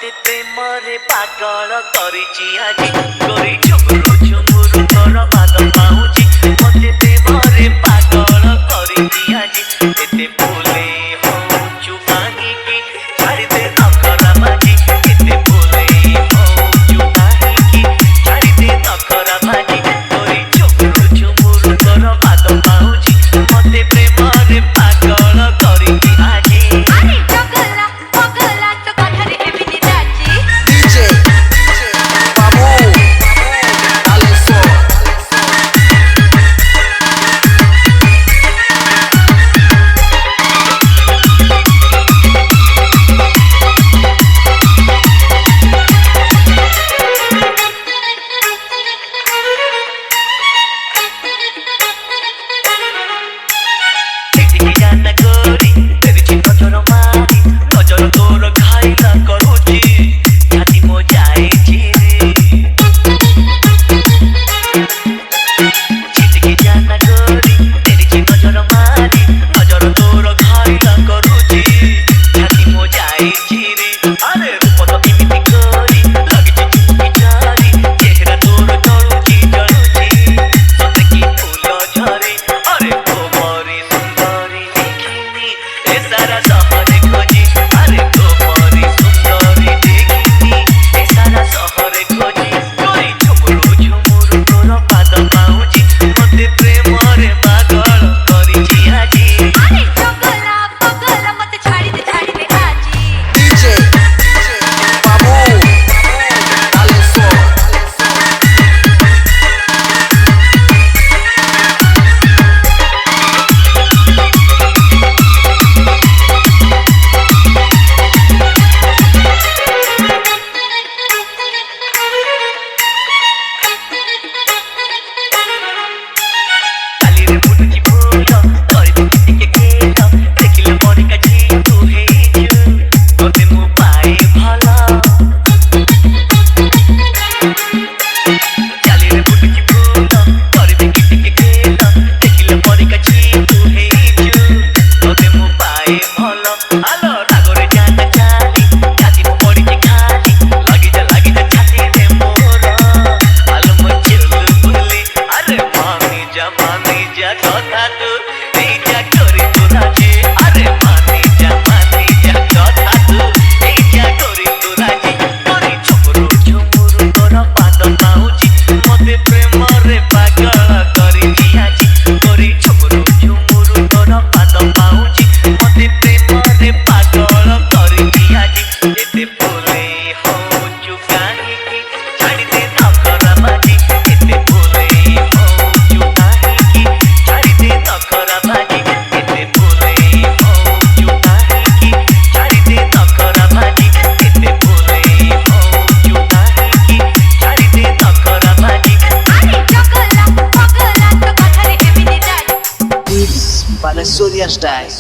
मते प्रेमरे पागल करिछि आजी गोरी झुमुरु झुमुरु तोर पाद पाउछि मते प्रेमरे पागल करिछि आजी एते बोले होचु काहीकि छाड़ी दे नखरा बाजी एते बोले होचु काहीकि छाड़ी दे नखरा बाजी गोरी झुमुरु झुमुरु तोर पाद पाउछि मते प्रेमरे पागल करिछि आजी अरे चगला पगला तो कथरे एमिति नाची DJ Babu Alesso देखि जाना गोरी तेरी नजर मारी नजर तोर खाइला करूची छाती मो जाएची देखि जाना गोरी तेरी नजर मारी नजर तोर खाइला करूची छाती मो जाएची अरे रूप तो एमिति गोरी लगिछि चुमुकी चारी चेहरा तोर जळुची जळुची सते की फूल झरे अरे कोमरी सुंदरी देखिनी ए सारा शहरे खोजी अरे कोमरी सुंदरी देखिनी ए सारा शहरे खोजी गोरी झुमुरु झुमुरु तोर पाद पाउछि मते प्रेमरे पागल करिछि आजी अरे चगला पगला मते छाड़ी दे आजी DJ Babu Alesso काली रे मुटुची फूल करबे किटिके खेल देखिले मोरे काजी तू हेजु तोते मु पाए भला काली रे मुटुची फूल करबे किटिके खेल देखिले मोरे काजी तू हेजु तोते मु पाए भला आलो रागरे जाना चाली छाती मो पड़िछि खाली लागि जा छाती रे मोर आलो मो चिल्लु बुली अरे मानी जा कथा तू এই যা করে তোরা যে আরে মানি যা কথা তু এই যা করে তোরা যে তোরি ঝুমুরু ঝুমুরু তোর পাদ পাউছি মতে প্রেমরে পাগল করিছি আজি তোরি ঝুমুরু ঝুমুরু তোর পাদ পাউছি মতে প্রেমরে পাগল করিছি আজি এতে বলে হউচু কাহিকি ছাড়ি দে নখরা বাজি এতে বলে হউচু কাহিকি ছাড়ি দে নখরা বাজি এতে বলে হউচু কাহিকি ছাড়ি দে নখরা বাজি এতে বলে হউচু কাহিকি ছাড়ি দে নখরা বাজি अरे चगला पगला तो कथरे एमिति नाची It's Balesoria style